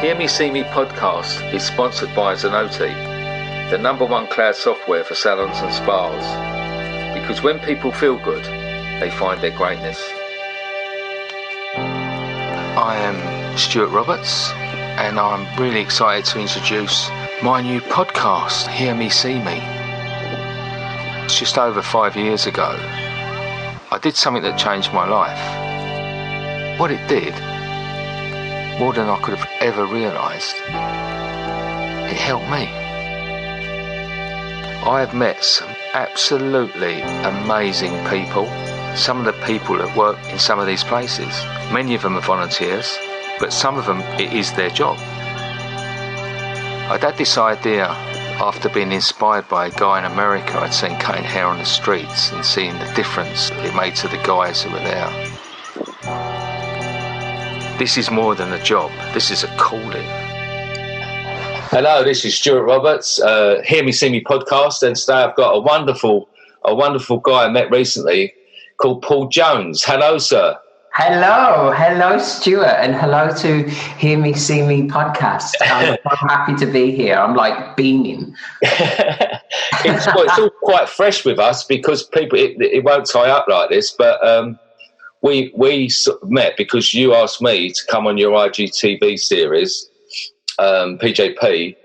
Hear Me See Me podcast is sponsored by Zenoti, the #1 cloud software for salons and spas. Because when people feel good, they find their greatness. I am Stuart Roberts, and I'm really excited to introduce my new podcast, Hear Me See Me. It's just over 5 years ago. I did something that changed my life. What it did, more than I could have ever realised, it helped me. I have met some absolutely amazing people. Some of the people that work in some of these places, many of them are volunteers, but some of them it is their job. I'd had this idea after being inspired by a guy in America I'd seen cutting hair on the streets and seeing the difference it made to the guys who were there. This is more than a job. This is a calling. Hello, this is Stuart Roberts, Hear Me See Me podcast, and today I've got a wonderful guy I met recently called Paul Jones. Hello, sir. Hello, Stuart, and hello to Hear Me See Me podcast. I'm so happy to be here. I'm like beaming. It's all quite fresh with us because people it won't tie up like this, but we met because you asked me to come on your IGTV series, PJP,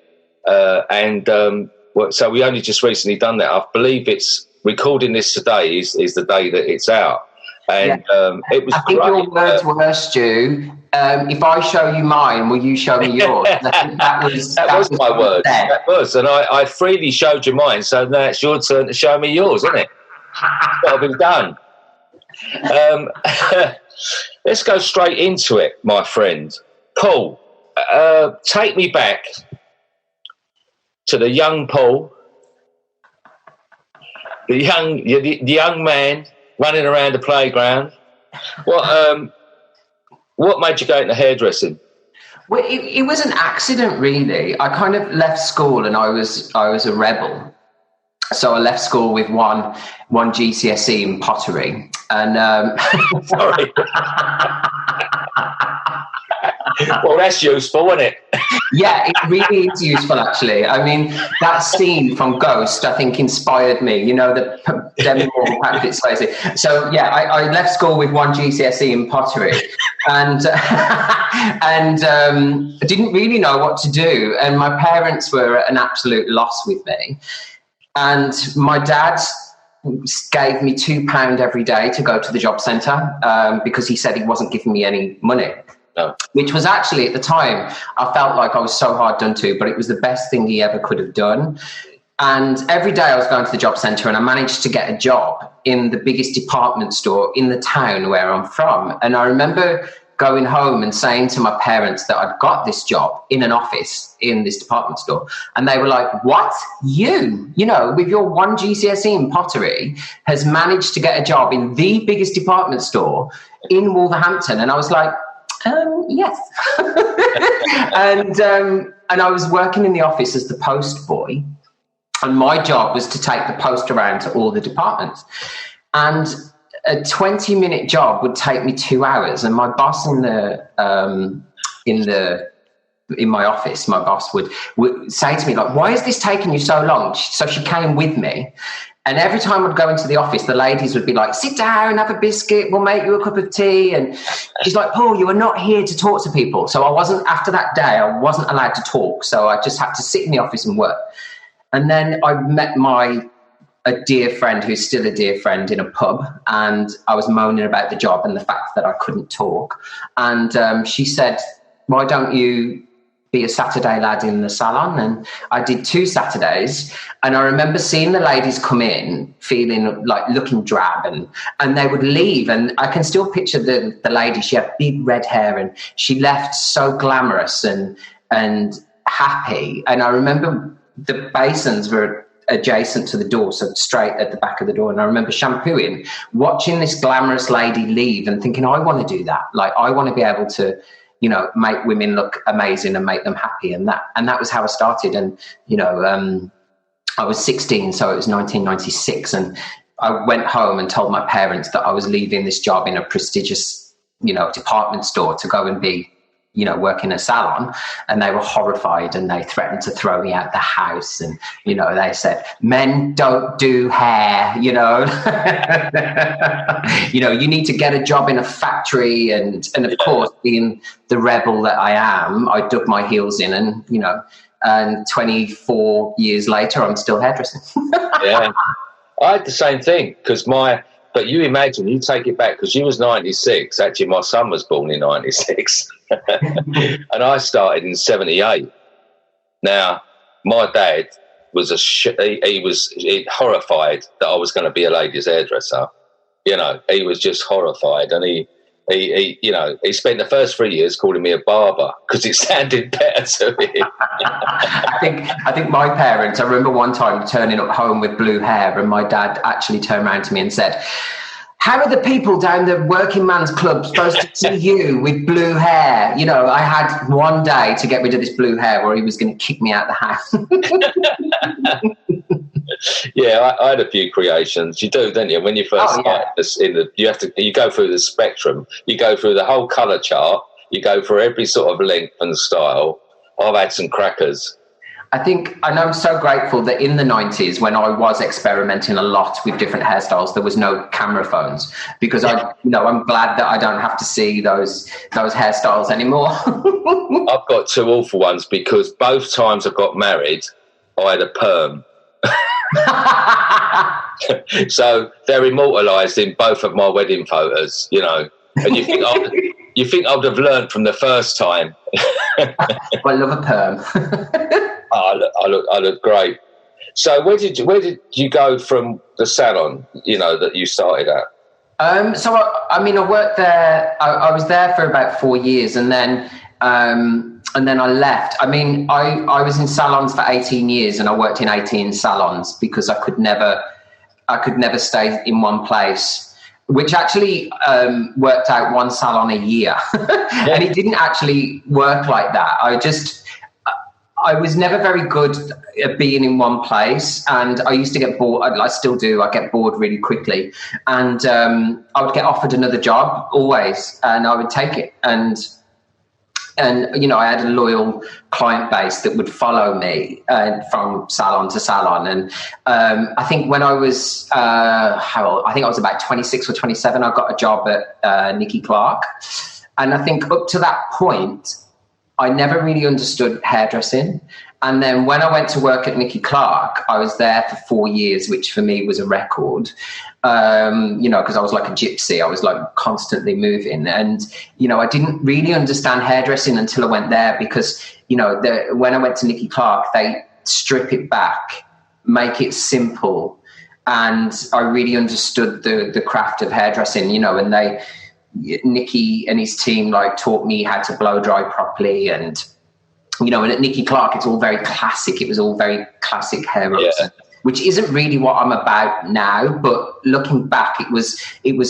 so we only just recently done that. I believe it's recording this today is the day that it's out, and it was. I think great. Your words were, Stu. If I show you mine, will you show me yours? I think that was my words. That was, and I freely showed you mine. So now it's your turn to show me yours, isn't it? Got to be done. Let's go straight into it, my friend. Paul, take me back to the young Paul, the young man running around the playground. What made you go into hairdressing? Well, it was an accident, really. I kind of left school and I was a rebel. So I left school with one GCSE in pottery, and sorry. Well, that's useful, isn't it? Yeah, it really is useful, actually. I mean, that scene from Ghost, I think, inspired me. You know, the Demi Moore practice. So yeah, I left school with one GCSE in pottery, and didn't really know what to do. And my parents were at an absolute loss with me. And my dad gave me £2 every day to go to the job centre because he said he wasn't giving me any money. No. Which was actually, at the time, I felt like I was so hard done to, but it was the best thing he ever could have done. And every day I was going to the job centre and I managed to get a job in the biggest department store in the town where I'm from. And I remember going home and saying to my parents that I'd got this job in an office in this department store. And they were like, what? You know, with your one GCSE in pottery has managed to get a job in the biggest department store in Wolverhampton. And I was like, yes. And I was working in the office as the post boy. And my job was to take the post around to all the departments. And a 20-minute job would take me 2 hours, and my boss in my office, my boss would say to me, like, why is this taking you so long? So she came with me, and every time I'd go into the office, the ladies would be like, sit down, have a biscuit, we'll make you a cup of tea. And she's like, Paul, you are not here to talk to people. So after that day, I wasn't allowed to talk. So I just had to sit in the office and work. And then I met a dear friend who's still a dear friend in a pub, and I was moaning about the job and the fact that I couldn't talk. And she said, why don't you be a Saturday lad in the salon? And I did 2 Saturdays, and I remember seeing the ladies come in feeling like looking drab, and they would leave, and I can still picture the lady. She had big red hair and she left so glamorous and happy. And I remember the basins were adjacent to the door, so straight at the back of the door. And I remember shampooing, watching this glamorous lady leave and thinking, I want to do that. Like, I want to be able to, you know, make women look amazing and make them happy. And that was how I started. And, you know, I was 16, so it was 1996. And I went home and told my parents that I was leaving this job in a prestigious, you know, department store to go and be work in a salon, and they were horrified, and they threatened to throw me out the house. And, they said, men don't do hair, you need to get a job in a factory. And of course, being the rebel that I am, I dug my heels in, and 24 years later, I'm still hairdressing. Yeah. I had the same thing but you imagine, you take it back, because you was 96. Actually, my son was born in 96. And I started in 78. Now, my dad was he was horrified that I was going to be a ladies' hairdresser. He was just horrified. And he spent the first 3 years calling me a barber because it sounded better to him. I think my parents, I remember one time turning up home with blue hair, and my dad actually turned around to me and said, how are the people down the working man's club supposed to see you with blue hair? I had one day to get rid of this blue hair, or he was going to kick me out the house. Yeah, I had a few creations. You do, don't you? When you first start, you go through the spectrum. You go through the whole colour chart. You go through every sort of length and style. I've had some crackers. I'm so grateful that in the 90s, when I was experimenting a lot with different hairstyles, there was no camera phones, because I'm glad that I don't have to see those hairstyles anymore. I've got two awful ones, because both times I got married, I had a perm. So they're immortalised in both of my wedding photos, and you think I would have learned from the first time. I love a perm. I look great. So where did you go from the salon, that you started at? So I worked there. I was there for about 4 years, and then I left. I was in salons for 18 years, and I worked in 18 salons because I could never stay in one place, which actually worked out one salon a year. And it didn't actually work like that. I was never very good at being in one place, and I used to get bored. I still do. I get bored really quickly, and I would get offered another job always, and I would take it. And I had a loyal client base that would follow me from salon to salon. And I think when I was I think I was about 26 or 27, I got a job at Nicky Clark, and I think up to that point, I never really understood hairdressing. And then when I went to work at Nicky Clark, I was there for 4 years, which for me was a record, because I was like a gypsy. I was like constantly moving. And, I didn't really understand hairdressing until I went there, because, when I went to Nicky Clark, they strip it back, make it simple. And I really understood the craft of hairdressing, and Nicky and his team taught me how to blow dry properly, and and at Nicky Clark it's all very classic. It was all very classic hair ups, which isn't really what I'm about now, but looking back, it was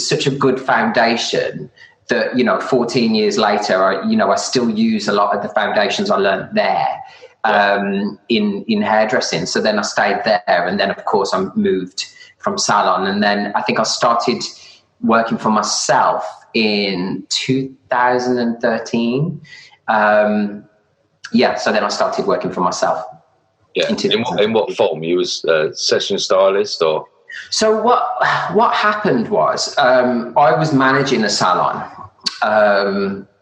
such a good foundation that 14 years later I still use a lot of the foundations I learned there in hairdressing. So then I stayed there, and then of course I moved from salon, and then I think I started working for myself in 2013. So then I started working for myself. Yeah. In what form? You was a session stylist, or? So what happened was I was managing a salon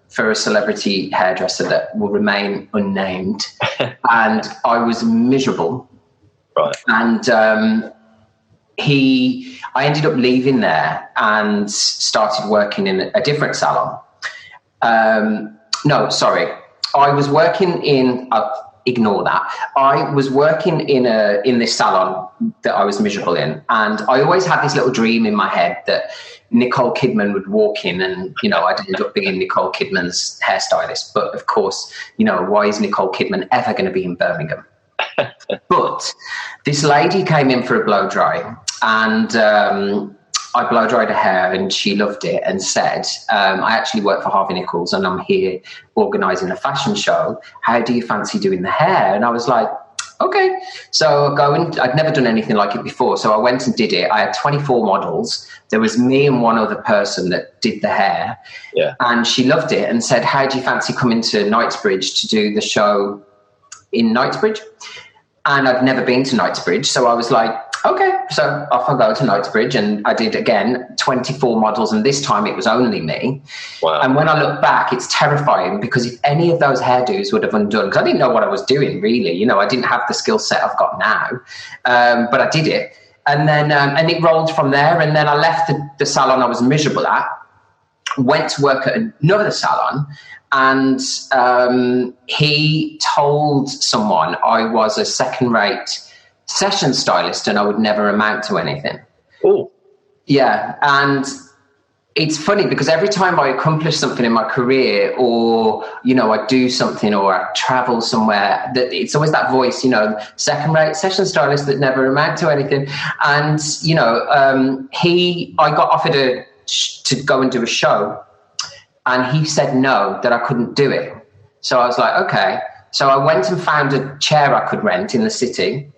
for a celebrity hairdresser that will remain unnamed, and I was miserable. Right. And I ended up leaving there and started working in a different salon. I was working in. Ignore that. I was working in this salon that I was miserable in, and I always had this little dream in my head that Nicole Kidman would walk in, and I'd end up being Nicole Kidman's hairstylist. But of course, why is Nicole Kidman ever going to be in Birmingham? But this lady came in for a blow dry, and I blow dried her hair, and she loved it and said, I actually work for Harvey Nichols, and I'm here organising a fashion show. How do you fancy doing the hair? And I was like, okay. So I'd never done anything like it before. So I went and did it. I had 24 models. There was me and one other person that did the hair. Yeah. And she loved it and said, how do you fancy coming to Knightsbridge to do the show in Knightsbridge? And I'd never been to Knightsbridge. So I was like, okay. So off I go to Knightsbridge, and I did, again, 24 models, and this time it was only me. Wow. And when I look back, it's terrifying, because if any of those hairdos would have undone, because I didn't know what I was doing, really. You know, I didn't have the skill set I've got now, but I did it. And then and it rolled from there. And then I left the salon I was miserable at, went to work at another salon, and he told someone I was a second-rate session stylist and I would never amount to anything. Oh. Yeah, and it's funny because every time I accomplish something in my career, or, you know, I do something, or I travel somewhere, that it's always that voice, you know, second-rate session stylist that never amount to anything. And, you know, I got offered to go and do a show, and he said no, that I couldn't do it. So I was like, okay. So I went and found a chair I could rent in the city,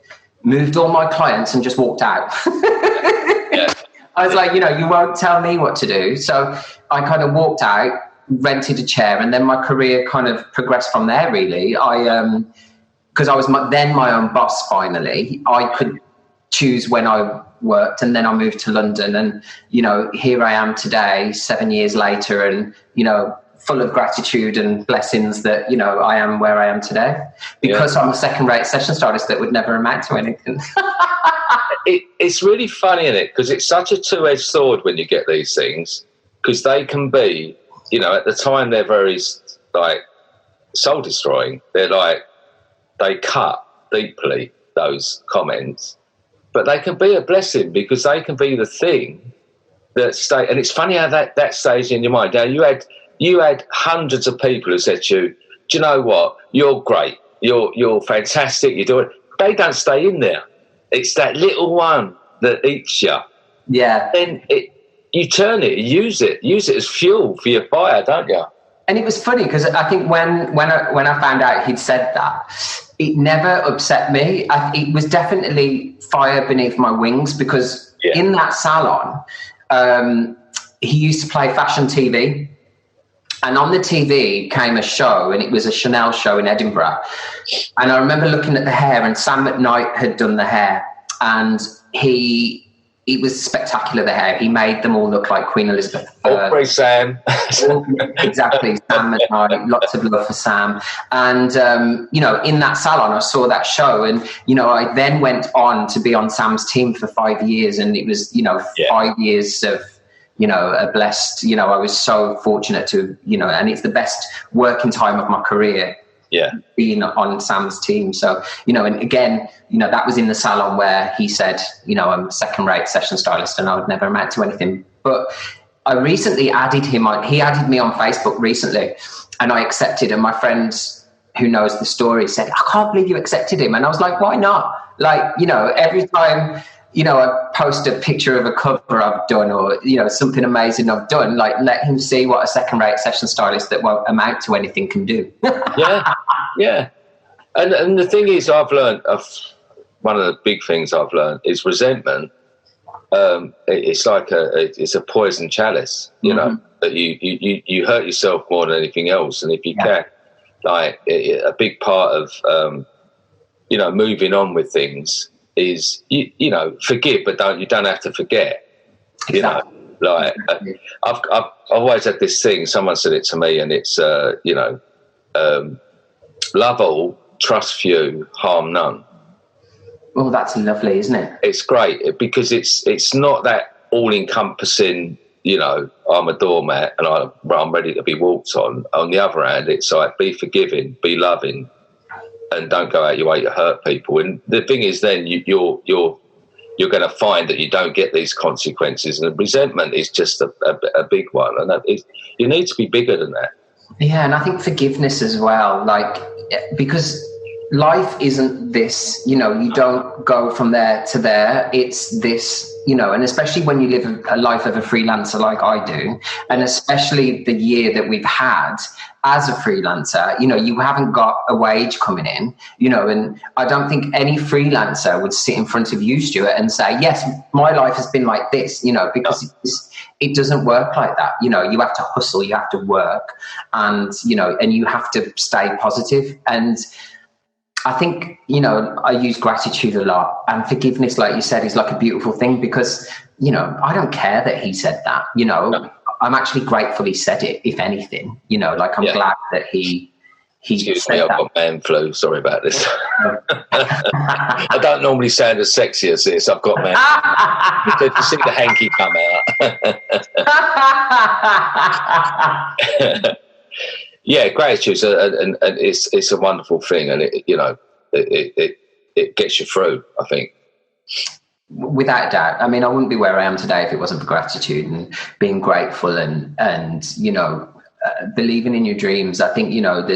moved all my clients, and just walked out. Yeah. I was like, you know, you won't tell me what to do. So I kind of walked out, rented a chair, and then my career kind of progressed from there, really. Because I was then my own boss, finally. I could choose when I worked, and then I moved to London, and, you know, here I am today, 7 years later, and, you know, full of gratitude and blessings that, you know, I am where I am today, because I'm a second-rate session stylist that would never amount to anything. It's really funny, isn't it? Because it's such a two-edged sword when you get these things, because they can be, you know, at the time they're very, like, soul-destroying. They're like, they cut deeply, those comments, but they can be a blessing, because they can be the thing that stay. And it's funny how that stays in your mind. Now, you had hundreds of people who said to you, do you know what? You're great. You're fantastic. You do it. They don't stay in there. It's that little one that eats you. Yeah. Then you turn it, use it as fuel for your fire, don't you? And it was funny because I think when I found out he'd said that, it never upset me. It was definitely fire beneath my wings, because in that salon, he used to play fashion TV. And on the TV came a show, and it was a Chanel show in Edinburgh. And I remember looking at the hair, and Sam McKnight had done the hair, and it was spectacular, the hair. He made them all look like Queen Elizabeth I. Aubrey Sam. Exactly, Sam McKnight, lots of love for Sam. And, you know, in that salon, I saw that show, and, you know, I then went on to be on Sam's team for 5 years, and it was, you know, 5 years of, you know, a blessed, you know, I was so fortunate to, you know, and it's the best working time of my career. Yeah, being on Sam's team. So, you know, and again, you know, that was in the salon where he said, you know, I'm a second-rate session stylist and I would never amount to anything. But I recently added him on. He added me on Facebook recently, and I accepted. And my friend who knows the story said, I can't believe you accepted him. And I was like, why not? Like, you know, every time, you know, I post a picture of a cover I've done, or, you know, something amazing I've done, like, let him see what a second-rate session stylist that won't amount to anything can do. Yeah. And the thing is, I've learned, one of the big things I've learned is resentment. It's like it's a poison chalice, you know, that you hurt yourself more than anything else. And if you can, like, a big part of, you know, moving on with things is, you know, forgive, but you don't have to forget. You know, like, I've always had this thing. Someone said it to me, and it's you know, love all, trust few, harm none. Oh, that's lovely, isn't it? It's great, because it's not that all-encompassing, you know, I'm a doormat and I'm ready to be walked on. On the other hand, it's like, be forgiving, be loving, and don't go out your way to hurt people. And the thing is, then you're going to find that you don't get these consequences. And resentment is just a big one. And you need to be bigger than that. Yeah, and I think forgiveness as well, like, because life isn't this, you know, you don't go from there to there. It's this you know, and especially when you live a life of a freelancer like I do, and especially the year that we've had as a freelancer, you know, you haven't got a wage coming in, you know, and I don't think any freelancer would sit in front of you, Stuart, and say, yes, my life has been like this, you know, because it doesn't work like that. You know, you have to hustle, you have to work, and, you know, and you have to stay positive. And I think, you know, I use gratitude a lot, and forgiveness, like you said, is like a beautiful thing, because, you know, I don't care that he said that, you know, no. I'm actually grateful he said it, if anything, you know, like I'm glad that he Excuse me, I've got man flu. Sorry about this. I don't normally sound as sexy as this. I've got man flu. You see the hanky come out. Yeah, gratitude, and it's a wonderful thing, and it gets you through, I think. Without a doubt. I mean, I wouldn't be where I am today if it wasn't for gratitude and being grateful and you know, believing in your dreams. I think, you know,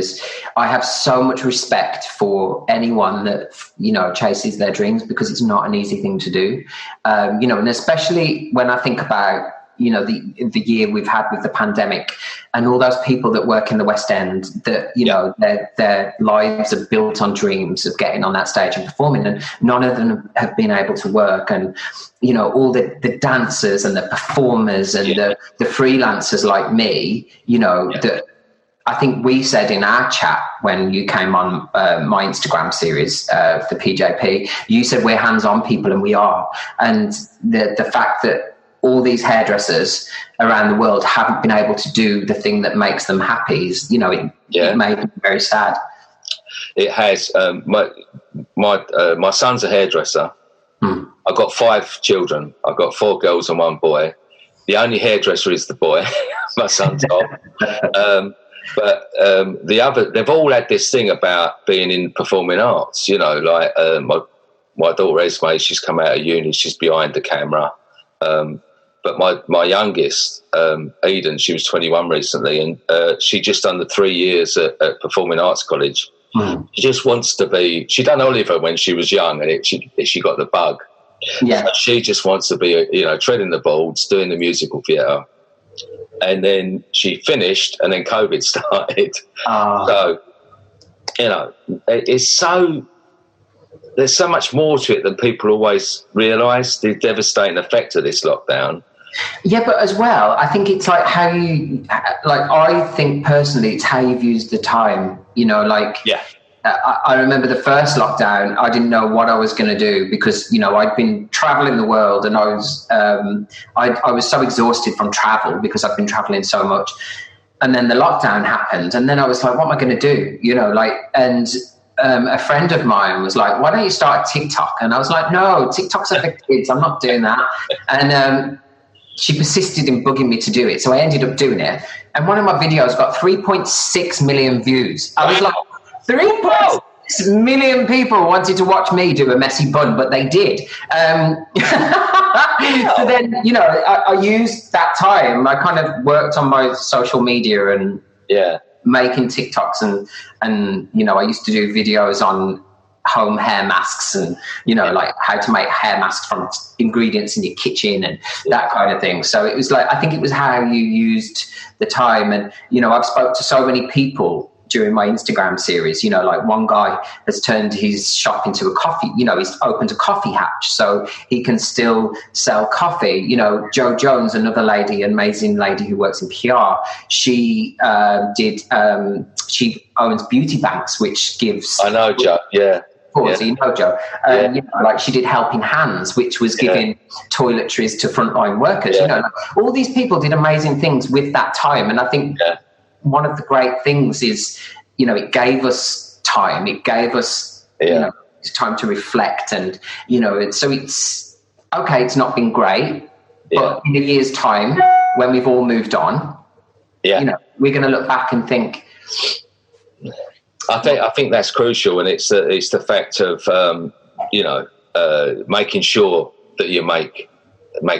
I have so much respect for anyone that, you know, chases their dreams, because it's not an easy thing to do. You know, and especially when I think about, you know, the year we've had with the pandemic, and all those people that work in the West End that, you know, their lives are built on dreams of getting on that stage and performing, and none of them have been able to work. And, you know, all the dancers and the performers and the freelancers like me, you know, that I think we said in our chat when you came on my Instagram series for PJP, you said we're hands-on people, and we are. And the fact that all these hairdressers around the world haven't been able to do the thing that makes them happy is, you know, it made me very sad. It has. My son's a hairdresser. I've got 5 children. I've got 4 girls and 1 boy. The only hairdresser is the boy, my son Tom. But they've all had this thing about being in performing arts, you know, like my daughter Esme, she's come out of uni, she's behind the camera. But my youngest, Eden, she was 21 recently, and she just done the 3 years at Performing Arts College. She just wants to be. She done Oliver when she was young, and she got the bug. Yeah, so she just wants to be, you know, treading the boards, doing the musical theatre. And then she finished, and then COVID started. So, you know, it's so. There's so much more to it than people always realise, the devastating effect of this lockdown. Yeah, but as well, I think it's like I think personally, it's how you've used the time, you know, like, I remember the first lockdown, I didn't know what I was going to do, because, you know, I'd been travelling the world, and I was so exhausted from travel because I've been travelling so much. And then the lockdown happened, and then I was like, what am I going to do? You know, like, and a friend of mine was like, why don't you start TikTok? And I was like, no, TikTok's for kids. I'm not doing that. And she persisted in bugging me to do it. So I ended up doing it. And one of my videos got 3.6 million views. I was like, 3.6 million people wanted to watch me do a messy bun, but they did. So then, you know, I used that time. I kind of worked on my social media and making TikToks, and you know, I used to do videos on home hair masks, and, you know, like how to make hair masks from ingredients in your kitchen and that kind of thing. So it was like, I think it was how you used the time. And, you know, I've spoke to so many people during my Instagram series, you know, like one guy has turned his shop into a coffee, you know, he's opened a coffee hatch so he can still sell coffee. You know, Jo Jones, another lady, an amazing lady who works in PR, she she owns beauty banks, which gives... I know, Jo, yeah. So you know, Jo. You know, like she did Helping Hands, which was giving toiletries to frontline workers. You know, like, all these people did amazing things with that time. And I think one of the great things is, you know, it gave us time. It gave us, you know, time to reflect. And, you know, so it's, okay, it's not been great, but in a year's time, when we've all moved on, you know, we're going to look back and think... I think that's crucial, and it's the fact of you know, making sure that you make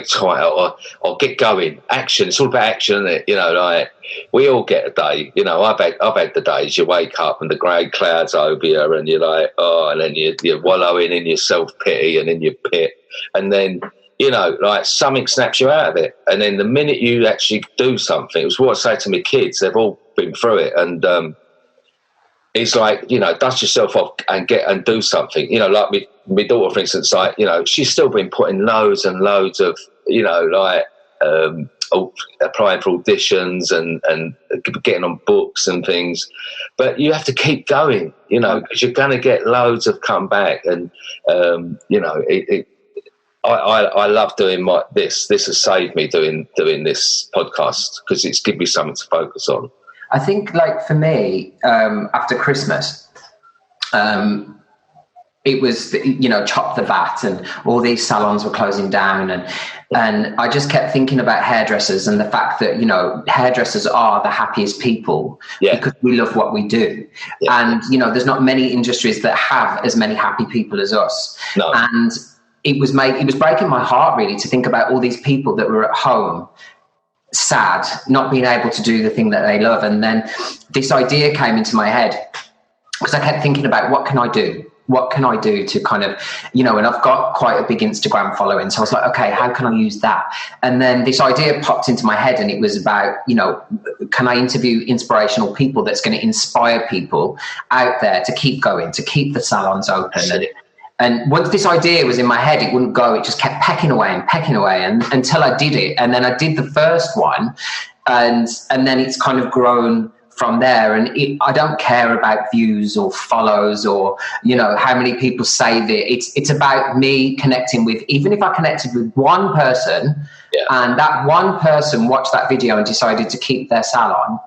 time or get going. Action. It's all about action, isn't it? You know, like we all get a day. You know, I've had the days you wake up and the grey clouds over you, and you're like, oh, and then you're wallowing in your self pity and in your pit, and then you know, like something snaps you out of it. And then the minute you actually do something, it was what I say to my kids, they've all been through it. And it's like, you know, dust yourself off and do something. You know, like my daughter, for instance, like, you know, she's still been putting loads and loads of, you know, like applying for auditions and getting on books and things. But you have to keep going, you know, because you're going to get loads of comeback. And, you know, I love doing this. This has saved me doing this podcast because it's given me something to focus on. I think, like, for me, after Christmas, it was, you know, chop the vat, and all these salons were closing down, and I just kept thinking about hairdressers and the fact that, you know, hairdressers are the happiest people because we love what we do. And, you know, there's not many industries that have as many happy people as us. No. And it was breaking my heart, really, to think about all these people that were at home, sad, not being able to do the thing that they love. And then this idea came into my head because I kept thinking about, what can I do? What can I do to kind of, you know, and I've got quite a big Instagram following. So I was like, okay, how can I use that? And then this idea popped into my head, and it was about, you know, can I interview inspirational people that's going to inspire people out there to keep going, to keep the salons open. And once this idea was in my head, it wouldn't go. It just kept pecking away and until I did it. And then I did the first one, and then it's kind of grown from there. And I don't care about views or follows or, you know, how many people save it. It's about me connecting with, even if I connected with one person and that one person watched that video and decided to keep their salon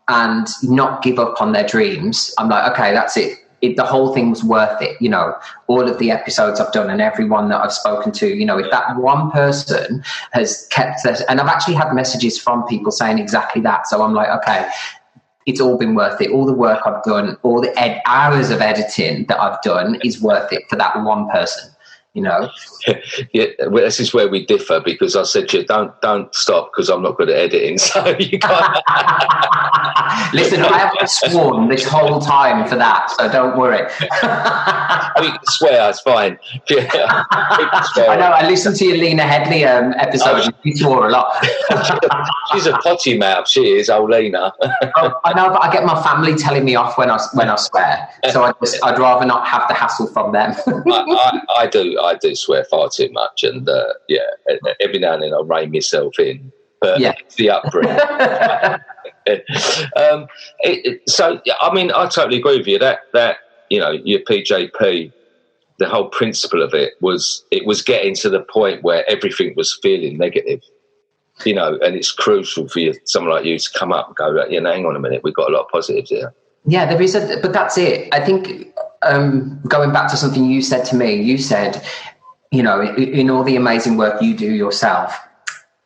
and not give up on their dreams, I'm like, okay, that's it. The whole thing was worth it, you know, all of the episodes I've done and everyone that I've spoken to, you know, if that one person has kept this, and I've actually had messages from people saying exactly that. So I'm like, okay, it's all been worth it. All the work I've done, all the hours of editing that I've done is worth it for that one person, you know? Yeah, well, this is where we differ, because I said to you, don't stop, because I'm not good at editing, so you can't. Listen, I haven't sworn this whole time for that, so don't worry. I mean, swear, it's fine. I know, I listened to your Lena Headley episode, you swore a lot. She's a potty mouth, she is, old Lena. I know, but I get my family telling me off when I swear, so I'd rather not have the hassle from them. I do swear far too much, and every now and then I'll rein myself in, but it's the upbringing. So I mean, I totally agree with you that you know, your PJP, the whole principle of it was getting to the point where everything was feeling negative, you know, and it's crucial for someone like you to come up and go, you know, hang on a minute, we've got a lot of positives here. Yeah, there is but that's it. I think going back to something you said to me, you said, you know, in all the amazing work you do yourself,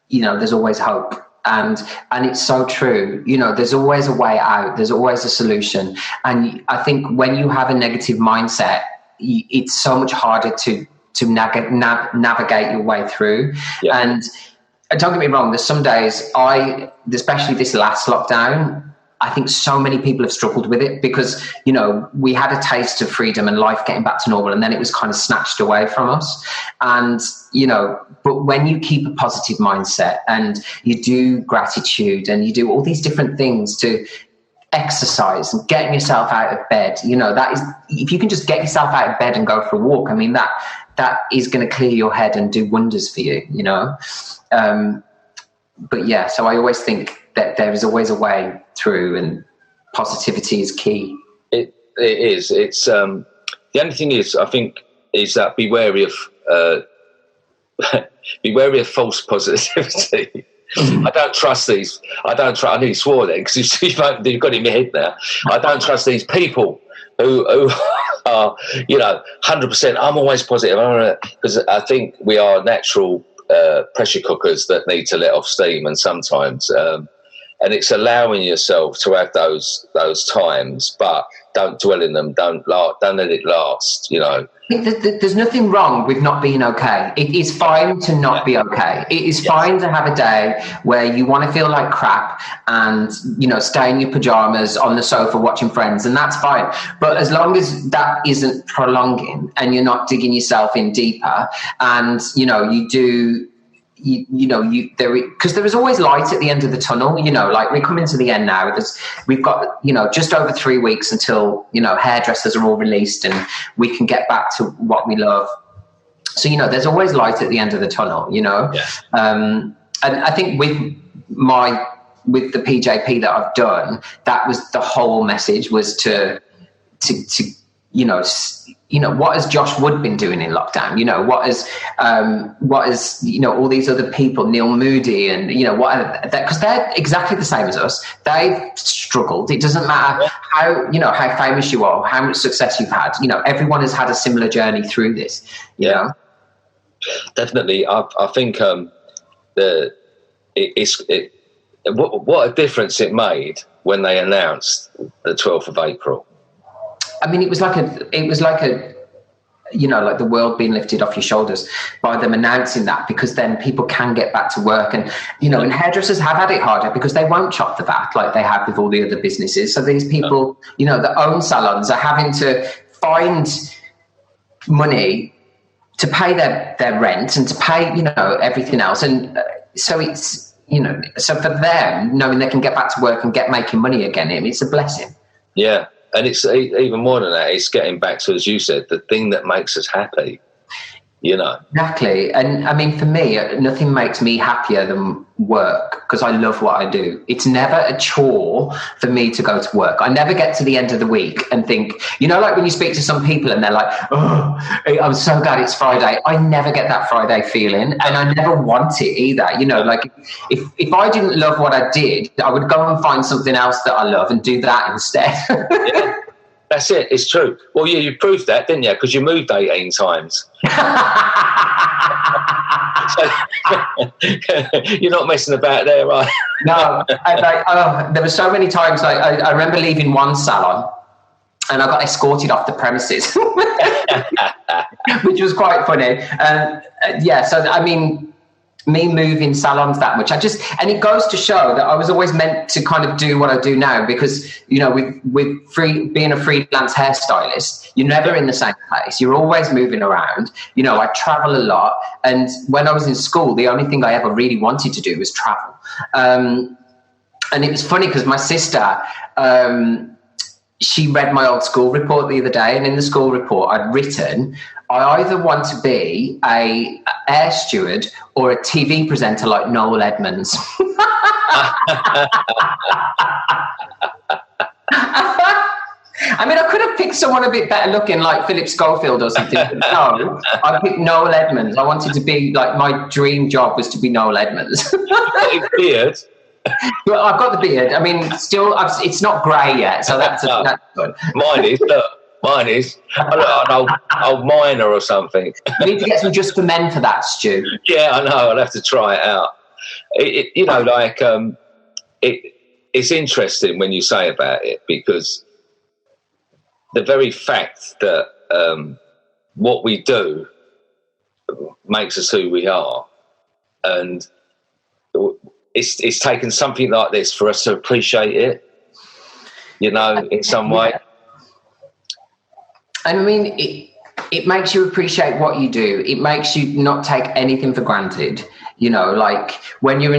you know, there's always hope. And it's so true. You know, there's always a way out. There's always a solution. And I think when you have a negative mindset, it's so much harder to navigate your way through. Yeah. And don't get me wrong, there's some days especially this last lockdown, I think so many people have struggled with it because, you know, we had a taste of freedom and life getting back to normal, and then it was kind of snatched away from us. And, you know, but when you keep a positive mindset and you do gratitude and you do all these different things to exercise and getting yourself out of bed, you know, that is, if you can just get yourself out of bed and go for a walk, I mean, that is going to clear your head and do wonders for you, you know. But yeah, so I always think that there is always a way through, and positivity is key. It is. It's the only thing is, I think, is that be wary of false positivity. I don't trust these. I nearly swore then because you've got it in my head now. I don't trust these people who are, you know, 100%. I'm always positive because I think we are natural pressure cookers that need to let off steam, and sometimes. And it's allowing yourself to have those times, but don't dwell in them. Don't let it last. You know. There's nothing wrong with not being okay. It is fine to not be okay. It is fine to have a day where you want to feel like crap and, you know, stay in your pajamas on the sofa watching Friends, and that's fine. But as long as that isn't prolonging and you're not digging yourself in deeper, and, you know, you do... because there is always light at the end of the tunnel, you know, like we're coming to the end now. We've got, you know, just over 3 weeks until, you know, Hairdressers are all released and we can get back to what we love. So, you know, there's always light at the end of the tunnel, you know. Yeah. And I think with the PJP that I've done, that was the whole message, was to you know, what has Josh Wood been doing in lockdown? You know, what has you know, all these other people, Neil Moody, and, you know, because they're exactly the same as us. They've struggled. It doesn't matter how famous you are, how much success you've had. You know, everyone has had a similar journey through this. You know, definitely. I think what a difference it made when they announced the 12th of April. I mean, it was like a, you know, like the world being lifted off your shoulders by them announcing that, because then people can get back to work. And, you know, and hairdressers have had it harder because they won't chop the VAT like they have with all the other businesses. So these people, you know, that own salons are having to find money to pay their rent and to pay, you know, everything else. And so it's, you know, so for them, knowing they can get back to work and making money again, it's a blessing. Yeah. And it's even more than that. It's getting back to, as you said, the thing that makes us happy, you know. Exactly. And I mean, for me, nothing makes me happier than work, because I love what I do. It's never a chore for me to go to work. I never get to the end of the week and think, you know, like when you speak to some people and they're like, oh, I'm so glad it's Friday. I never get that Friday feeling, and I never want it either. You know, like if I didn't love what I did, I would go and find something else that I love and do that instead. Yeah. That's it. It's true. Well, yeah, you proved that, didn't you? Because you moved 18 times. You're not messing about there, right? No. There were so many times. I remember leaving one salon and I got escorted off the premises, which was quite funny. So, I mean, me moving salons that much, and it goes to show that I was always meant to kind of do what I do now, because, you know, with being a freelance hairstylist, you're never in the same place. You're always moving around. You know, I travel a lot, and when I was in school, the only thing I ever really wanted to do was travel. And it was funny because my sister, she read my old school report the other day, and in the school report I'd written, I either want to be a air steward or a TV presenter like Noel Edmonds. I mean, I could have picked someone a bit better looking like Philip Schofield or something. But no, I picked Noel Edmonds. I wanted to be, like, my dream job was to be Noel Edmonds. Beard. Well, I've got the beard. I mean, still, it's not grey yet, so that's good. Mine is. Look, mine is. I look like an old miner or something. You need to get some Just for Men for that, Stu. Yeah, I know. I'll have to try it out. You know, like, it's interesting when you say about it, because the very fact that what we do makes us who we are, and it's taken something like this for us to appreciate it, you know, in some way. I mean, it makes you appreciate what you do. It makes you not take anything for granted. You know, like when you're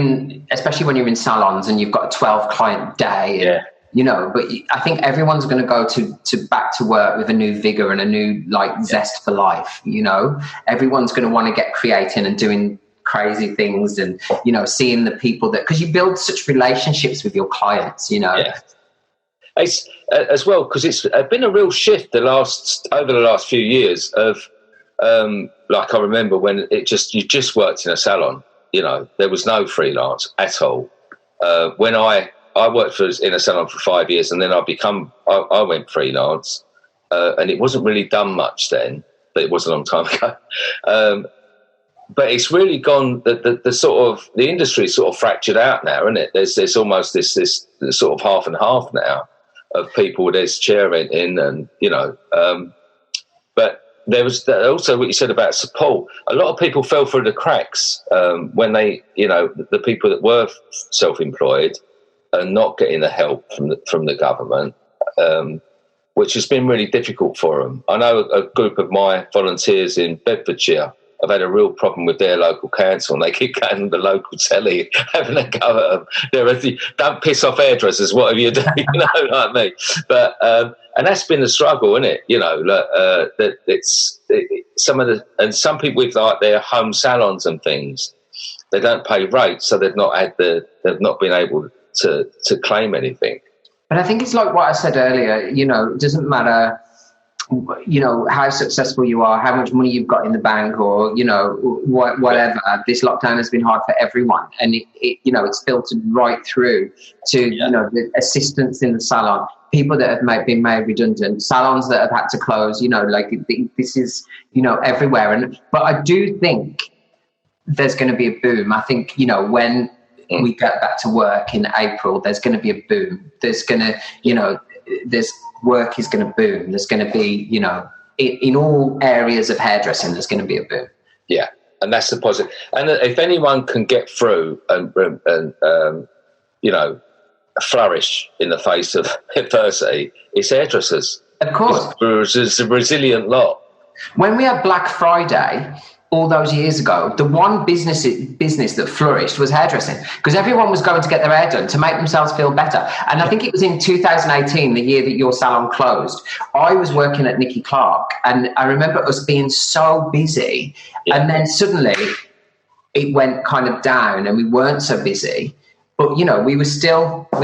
especially when you're in salons and you've got a 12 client day. Yeah. You know, but I think everyone's going to go to back to work with a new vigor and a new, like, zest for life. You know, everyone's going to want to get creating and doing crazy things, and, you know, seeing the people because you build such relationships with your clients, you know. Yeah. It's as well, because it's been a real shift over the last few years of, like, I remember when you just worked in a salon, you know, there was no freelance at all. When I worked in a salon for 5 years, and then I went freelance, and it wasn't really done much then, but it was a long time ago. But it's really gone. The industry is sort of fractured out now, isn't it? There's almost this sort of half and half now. of people there's chair renting and, but there was also what you said about support. A lot of people fell through the cracks when they, the people that were self-employed and not getting the help from the government, which has been really difficult for them. I know a group of my volunteers in Bedfordshire have had a real problem with their local council, and they keep going on the local telly, having a go at them. Don't piss off hairdressers, whatever you do, like me. But and that's been the struggle, isn't it? That some people with like their home salons and things, they don't pay rates, so they've not been able to claim anything. But I think it's like what I said earlier. It doesn't matter, how successful you are, how much money you've got in the bank, or whatever. This lockdown has been hard for everyone, and it's filtered right through to the assistants in the salon, people that have been made redundant, salons that have had to close. This is everywhere. But I do think there's going to be a boom. I think when we get back to work in April, there's going to be a boom. There's going to there's work is going to boom. There's going to be, in all areas of hairdressing, there's going to be a boom. Yeah, and that's the positive. And if anyone can get through and flourish in the face of adversity, it's hairdressers. Of course. It's a resilient lot. When we had Black Friday all those years ago, the one business that flourished was hairdressing, because everyone was going to get their hair done to make themselves feel better. And I think it was in 2018, the year that your salon closed, I was working at Nicky Clark, and I remember us being so busy, and then suddenly it went kind of down and we weren't so busy, but we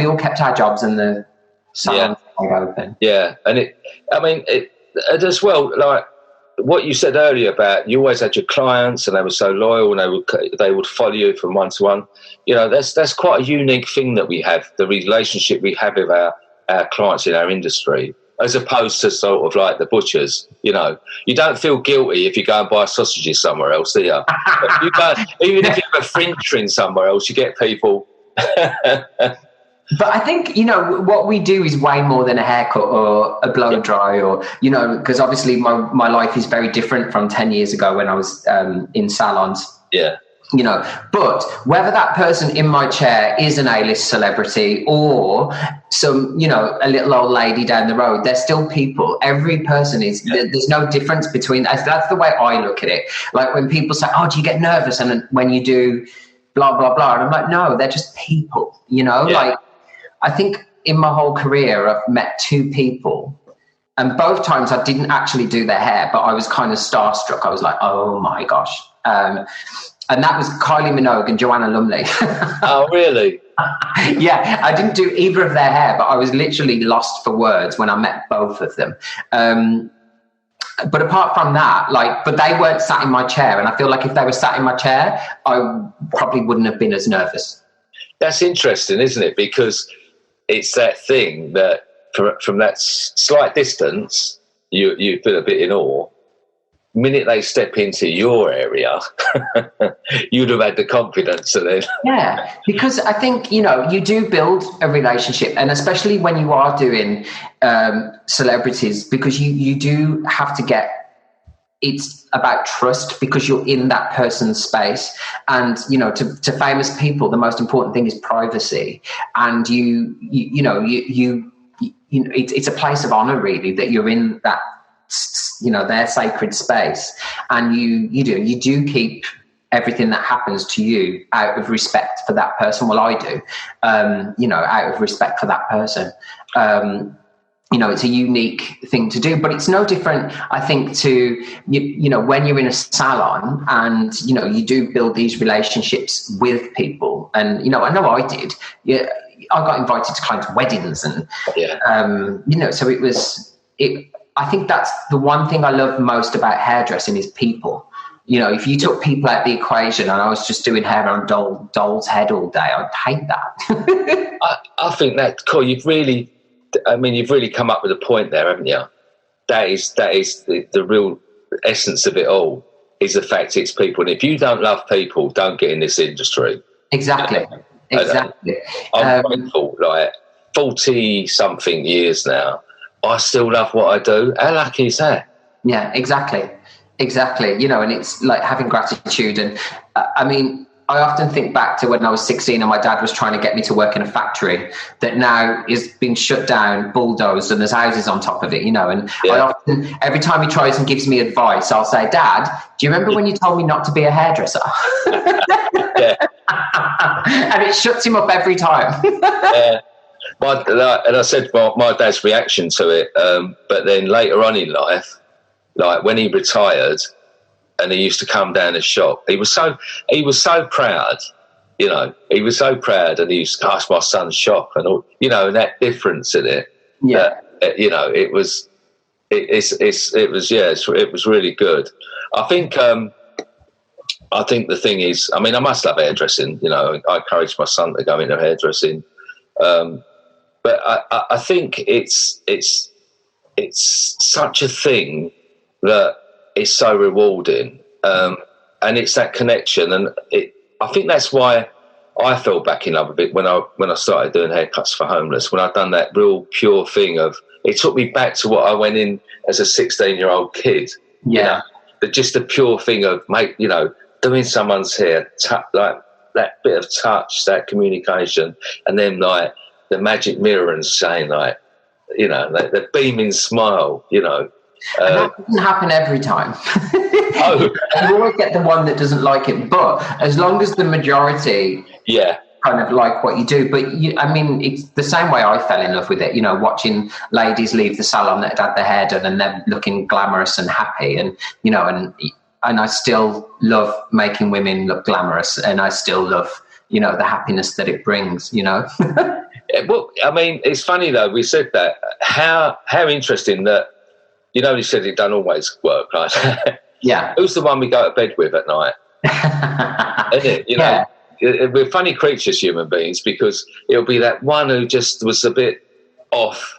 all kept our jobs and the salon stayed open. Yeah, and it as well, like what you said earlier about you always had your clients and they were so loyal and they would follow you from one to one. That's quite a unique thing that we have, the relationship we have with our clients in our industry, as opposed to sort of like the butchers. You don't feel guilty if you go and buy sausages somewhere else, do you? Even if you have a French in somewhere else, you get people. But I think, what we do is way more than a haircut or a blow dry, or, because obviously my life is very different from 10 years ago when I was in salons. Yeah. But whether that person in my chair is an A-list celebrity or some, a little old lady down the road, they're still people. Every person is, there's no difference between, that's the way I look at it. Like when people say, oh, do you get nervous? And when you do blah, blah, blah. And I'm like, no, they're just people, like, I think in my whole career, I've met two people, and both times I didn't actually do their hair, but I was kind of starstruck. I was like, oh my gosh. And that was Kylie Minogue and Joanna Lumley. Oh, really? Yeah, I didn't do either of their hair, but I was literally lost for words when I met both of them. But apart from that, but they weren't sat in my chair. And I feel like if they were sat in my chair, I probably wouldn't have been as nervous. That's interesting, isn't it? Because it's that thing that from that slight distance, you feel a bit in awe. The minute they step into your area, you'd have had the confidence of it. Yeah, because I think, you do build a relationship, and especially when you are doing celebrities, because you do have to it's about trust, because you're in that person's space. And, to famous people, the most important thing is privacy. And it's a place of honor, really, that you're in that, their sacred space. And you do keep everything that happens to you out of respect for that person. Well, I do, out of respect for that person. It's a unique thing to do, but it's no different, I think, to, when you're in a salon and, you do build these relationships with people. And, I know I did. Yeah, I got invited to clients' weddings and, so I think that's the one thing I love most about hairdressing is people. If you took people out of the equation and I was just doing hair on a doll's head all day, I'd hate that. I think that, Cool, you've really come up with a point there, haven't you? That is the real essence of it all, is the fact it's people. And if you don't love people, don't get in this industry. Exactly. Exactly. I'm grateful, 40-something years now, I still love what I do. How lucky is that? Yeah, exactly. You know, and it's like having gratitude. And I mean, I often think back to when I was 16 and my dad was trying to get me to work in a factory that now is being shut down, bulldozed, and there's houses on top of it, you know. And I often, every time he tries and gives me advice, I'll say, Dad, do you remember when you told me not to be a hairdresser? And it shuts him up every time. And I said my dad's reaction to it, but then later on in life, like when he retired and he used to come down the shop, he was so proud, you know, he was so proud, and he used to ask my son's shop and all, you know, and that difference in it. Yeah. That, you know, it was really good. I think the thing is, I mean, I must love hairdressing, you know, I encourage my son to go into hairdressing. But I think it's such a thing that is so rewarding, and it's that connection, and I think that's why I fell back in love with it when I started doing haircuts for homeless. When I'd done that real pure thing of, it took me back to what I went in as a 16-year-old kid. Yeah, you know, just the pure thing of doing someone's hair, like that bit of touch, that communication, and then like the magic mirror and saying like, you know, like the beaming smile, you know. And that doesn't happen every time. Oh. You always get the one that doesn't like it, but as long as the majority kind of like what you do. But I mean, it's the same way I fell in love with it, you know, watching ladies leave the salon that had their hair done and they're looking glamorous and happy, and, you know, and I still love making women look glamorous, and I still love, you know, the happiness that it brings, you know. Well, I mean, it's funny though, we said that, how interesting that, you know, you said it don't always work, right? Yeah. Who's the one we go to bed with at night? Isn't it? You know, we're funny creatures, human beings, because it'll be that one who just was a bit off,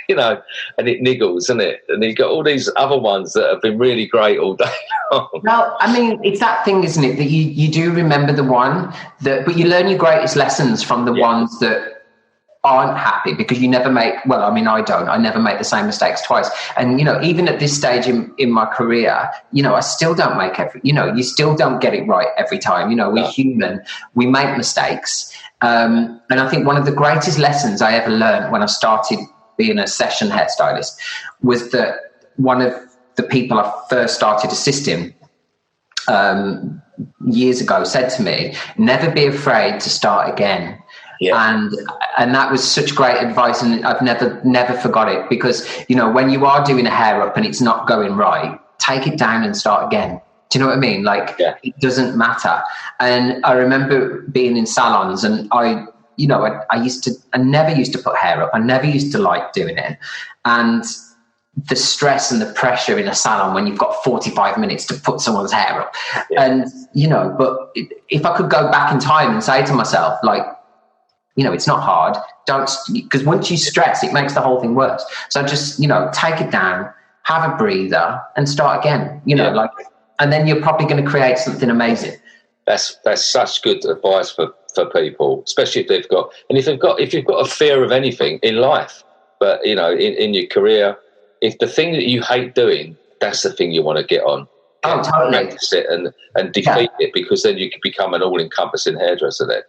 you know, and it niggles, isn't it? And you got all these other ones that have been really great all day long. Well, I mean, it's that thing, isn't it, that you do remember the one that, but you learn your greatest lessons from the ones that aren't happy, because you never make, well, I mean, I never make the same mistakes twice. And, you know, even at this stage in my career, you know, I still don't make you still don't get it right every time. You know, we're human, we make mistakes. And I think one of the greatest lessons I ever learned when I started being a session hairstylist was that one of the people I first started assisting years ago said to me, never be afraid to start again. Yeah. And that was such great advice, and I've never forgot it, because, you know, when you are doing a hair up and it's not going right, take it down and start again. Do you know what I mean? Like, it doesn't matter. And I remember being in salons, and I never used to put hair up. I never used to like doing it. And the stress and the pressure in a salon when you've got 45 minutes to put someone's hair up. Yeah. And, you know, but if I could go back in time and say to myself, like, you know, it's not hard. Because once you stress, it makes the whole thing worse. So just, you know, take it down, have a breather, and start again. You know, and then you're probably going to create something amazing. That's such good advice for people, especially if you've got a fear of anything in life, but, you know, in your career, if the thing that you hate doing, that's the thing you want to get on. Oh, totally. Practice it and defeat it, because then you can become an all-encompassing hairdresser then.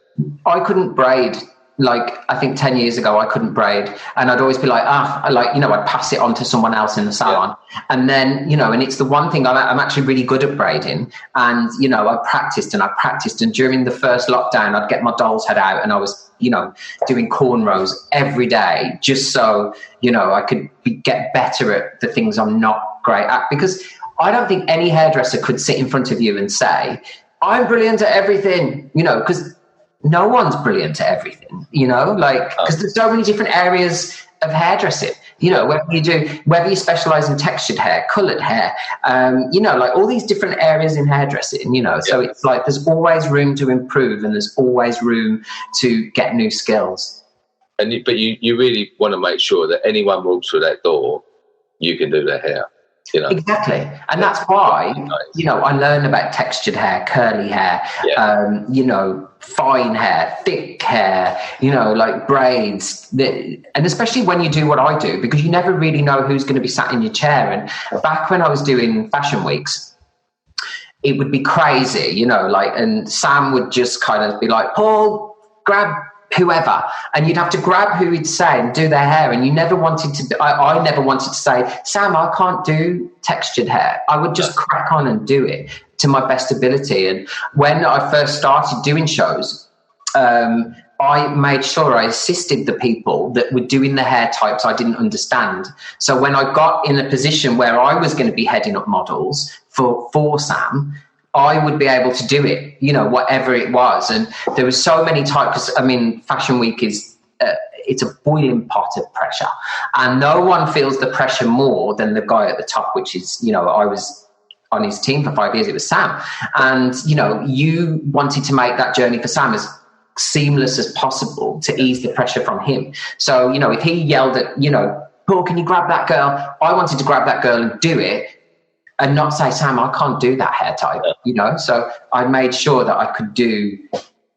I couldn't braid. Like, I think 10 years ago, I couldn't braid, and I'd always be like, I'd pass it on to someone else in the salon. Yeah. And then, you know, and it's the one thing I'm actually really good at braiding. And, you know, I practiced. And during the first lockdown, I'd get my doll's head out, and I was, you know, doing cornrows every day, just so, you know, I could get better at the things I'm not great at. Because I don't think any hairdresser could sit in front of you and say, I'm brilliant at everything, you know, because no one's brilliant at everything, you know, like, because there's so many different areas of hairdressing, you know, whether you specialize in textured hair, colored hair, you know, like all these different areas in hairdressing, you know, so it's like there's always room to improve, and there's always room to get new skills. But you really want to make sure that anyone walks through that door, you can do their hair. You know? Exactly. And that's why, you know, I learn about textured hair, curly hair, you know, fine hair, thick hair, you know, like braids. And especially when you do what I do, because you never really know who's going to be sat in your chair. And back when I was doing fashion weeks, it would be crazy, you know, like, and Sam would just kind of be like, Paul, grab whoever, and you'd have to grab who he'd say and do their hair. And you never wanted to, I never wanted to say, Sam, I can't do textured hair. I would just crack on and do it to my best ability. And when I first started doing shows, I made sure I assisted the people that were doing the hair types I didn't understand. So when I got in a position where I was going to be heading up models for Sam, I would be able to do it, you know, whatever it was. And there was so many types, because I mean, Fashion Week is, it's a boiling pot of pressure, and no one feels the pressure more than the guy at the top, which is, you know, I was on his team for 5 years, it was Sam. And, you know, you wanted to make that journey for Sam as seamless as possible to ease the pressure from him. So, you know, if he yelled at, you know, Paul, can you grab that girl? I wanted to grab that girl and do it, and not say, Sam, I can't do that hair type, you know? So I made sure that I could do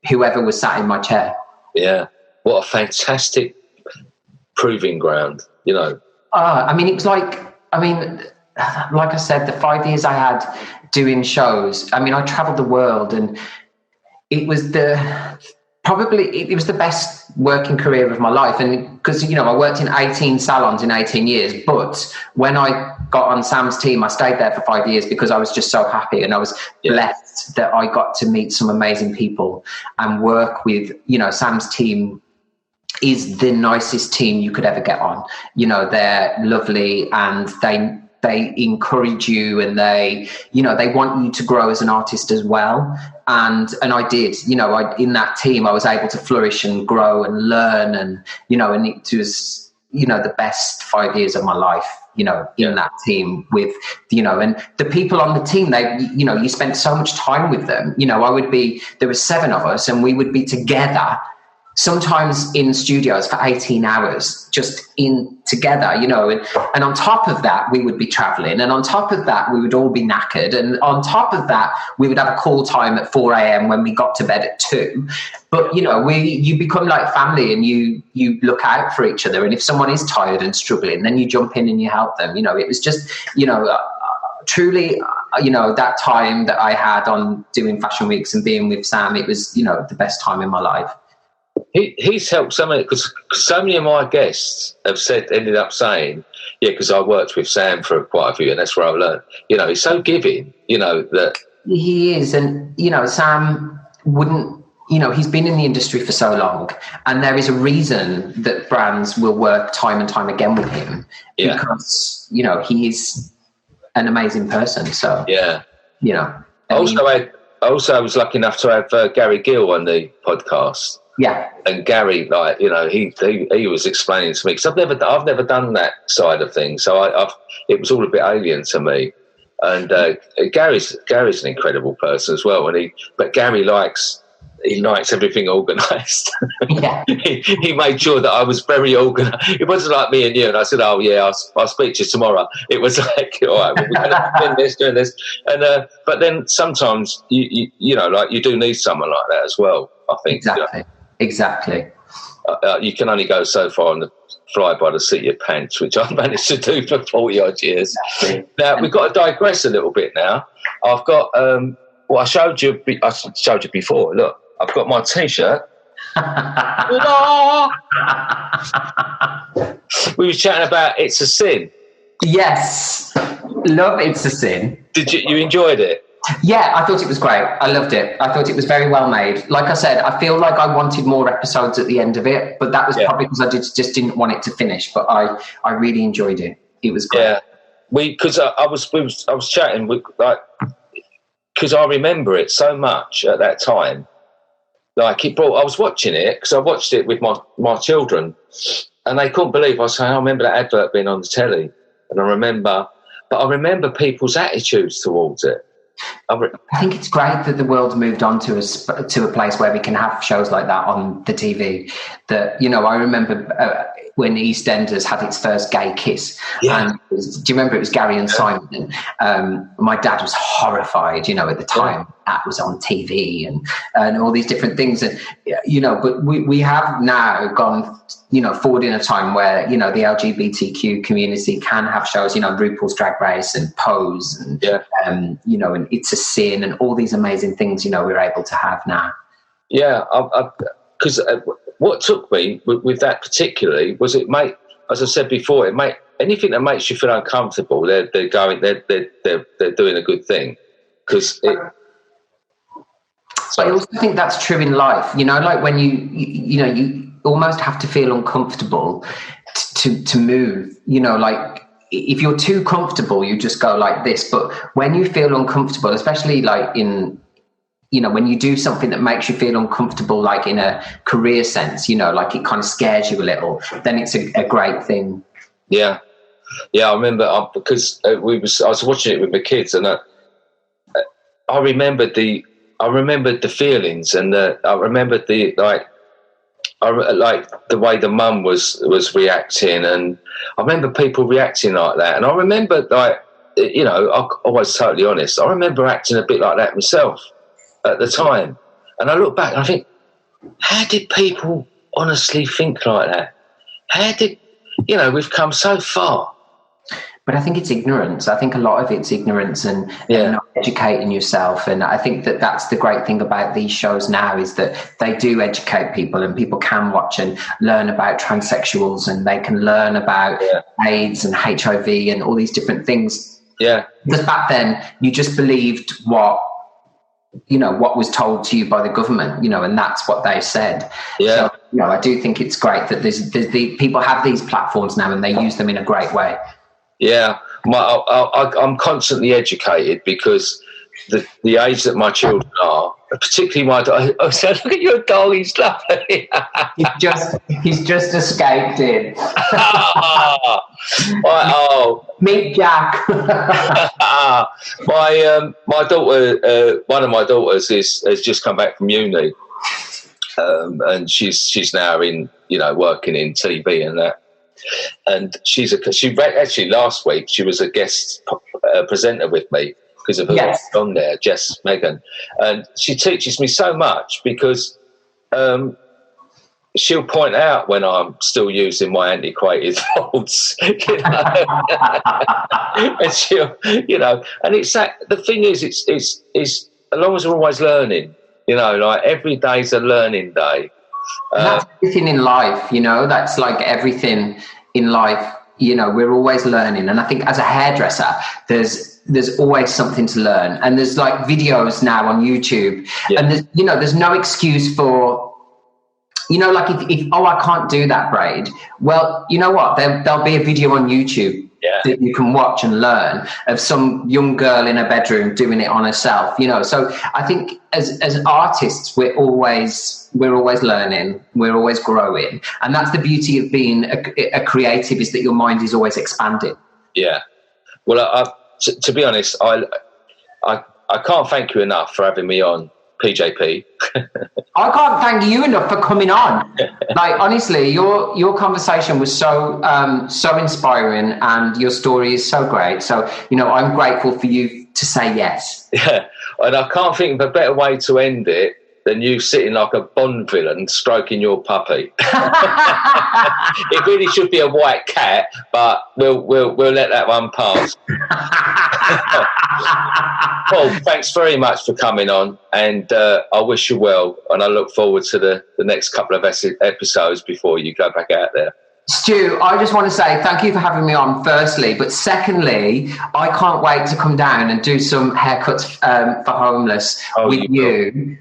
whoever was sat in my chair. Yeah. What a fantastic proving ground, you know? I mean, it was like, I mean, like I said, the 5 years I had doing shows, I mean, I traveled the world, and it was it was the best working career of my life. And because, you know, I worked in 18 salons in 18 years, but when I got on Sam's team, I stayed there for 5 years because I was just so happy, and I was blessed that I got to meet some amazing people and work with, you know, Sam's team is the nicest team you could ever get on. You know, they're lovely, and they encourage you, and they, you know, they want you to grow as an artist as well. And I did, you know, in that team, I was able to flourish and grow and learn, and, you know, and it was, you know, the best 5 years of my life, you know, in that team with, you know, and the people on the team, they, you know, you spent so much time with them. You know, there were 7 of us, and we would be together, sometimes in studios for 18 hours, just in together, you know, and on top of that, we would be traveling, and on top of that, we would all be knackered, and on top of that, we would have a call time at 4 a.m. when we got to bed at 2. But, you know, you become like family, and you look out for each other, and if someone is tired and struggling, then you jump in and you help them. You know, it was just, you know, truly, you know, that time that I had on doing Fashion Weeks and being with Sam, it was, you know, the best time in my life. He's helped so many, because so many of my guests have ended up saying, yeah, because I worked with Sam for quite a few, and that's where I learned. You know, he's so giving, you know, that he is. And, you know, Sam wouldn't, you know, he's been in the industry for so long, and there is a reason that brands will work time and time again with him, because, you know, he is an amazing person. So, yeah, you know. I was lucky enough to have Gary Gill on the podcast. Yeah, and Gary, like, you know, he was explaining to me, because I've never done that side of things, so it was all a bit alien to me. And Gary's an incredible person as well, but Gary likes everything organised. Yeah. he made sure that I was very organised. It wasn't like me and you, and I said, "Oh yeah, I'll speak to you tomorrow." It was like, all right, well, we're doing this, and but then sometimes you know, like, you do need someone like that as well. I think exactly. You know, Exactly. You can only go so far on the fly by the seat of your pants, which I've managed to do for 40 odd years. Exactly. Now we've got to digress a little bit. Now I've got I showed you before. Look, I've got my T-shirt. We were chatting about It's a Sin. Yes, love It's a Sin. Did you enjoyed it? Yeah, I thought it was great. I loved it. I thought it was very well made. Like I said, I feel like I wanted more episodes at the end of it, but that was probably because I just didn't want it to finish. But I really enjoyed it. It was great. Yeah, because I was chatting with, like, because I remember it so much at that time. Like, I was watching it because I watched it with my children, and they couldn't believe I was saying, I remember that advert being on the telly, and I remember people's attitudes towards it. I think it's great that the world's moved on to a place where we can have shows like that on the TV. That, you know, I remember when EastEnders had its first gay kiss. Yeah. And do you remember it was Gary and Simon? My dad was horrified, at the time that was on TV and all these different things. And, but we have now gone, forward in a time where, the LGBTQ community can have shows, RuPaul's Drag Race and Pose and, and It's a Sin and all these amazing things, we're able to have now. Yeah, because what took me with that particularly was as I said before, anything that makes you feel uncomfortable, they're doing a good thing. Because I also think that's true in life. Like when you almost have to feel uncomfortable to move. Like if you're too comfortable, you just go like this. But when you feel uncomfortable, especially like in when you do something that makes you feel uncomfortable, like in a career sense, like it kind of scares you a little, then it's a great thing. Yeah. I remember because I was watching it with my kids, and I remembered the feelings, and I remembered the way the mum was reacting, and I remember people reacting like that, and I remember I was totally honest. I remember acting a bit like that myself at the time, and I look back and I think, how did people honestly think like that? How did we've come so far? But I think it's ignorance. I think a lot of it's ignorance and not educating yourself. And I think that's the great thing about these shows now, is that they do educate people, and people can watch and learn about transsexuals, and they can learn about AIDS and HIV and all these different things. Yeah. Because back then you just believed what was told to you by the government, and that's what they said. Yeah. So, I do think it's great that there's the people have these platforms now, and they use them in a great way. Yeah, I'm constantly educated because the age that my children are, particularly my dog. Oh, so look at your dog, he's lovely. he's just escaped in. Meet Jack. My daughter, one of my daughters has just come back from uni, and she's now in working in TV and that. And she actually last week she was a guest presenter with me because of her on there, Jess Megan, and she teaches me so much because she'll point out when I'm still using my antiquated folds, and she'll and it's that the thing is it's as long as we're always learning, like every day's a learning day. That's everything in life, that's like everything in life, we're always learning. And I think as a hairdresser, there's always something to learn. And there's like videos now on YouTube, and there's no excuse for, like if I can't do that braid, well, you know what, there'll be a video on YouTube that you can watch and learn of some young girl in a bedroom doing it on herself, So I think as artists, we're always learning, we're always growing, and that's the beauty of being a creative, is that your mind is always expanding. Yeah. Well, to be honest, I can't thank you enough for having me on, PJP. I can't thank you enough for coming on. Like, honestly, your conversation was so inspiring, and your story is so great. So, I'm grateful for you to say yes. Yeah, and I can't think of a better way to end it than you sitting like a Bond villain stroking your puppy. It really should be a white cat, but we'll let that one pass. Paul, thanks very much for coming on, and I wish you well, and I look forward to the next couple of episodes before you go back out there. Stu, I just want to say thank you for having me on, firstly, but secondly, I can't wait to come down and do some haircuts for homeless with you.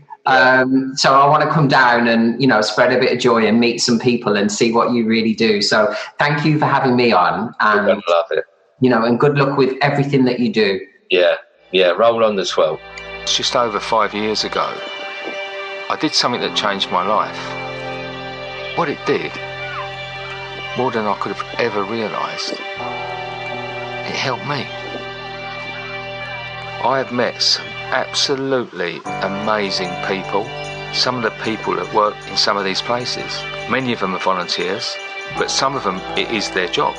So I want to come down and, spread a bit of joy and meet some people and see what you really do. So thank you for having me on. And, I love it. And good luck with everything that you do. Yeah, roll on the 12. It's just over 5 years ago, I did something that changed my life. What it did, more than I could have ever realised, it helped me. I have met some absolutely amazing people, some of the people that work in some of these places. Many of them are volunteers, but some of them, it is their job.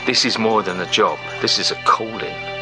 This is more than a job. This is a calling.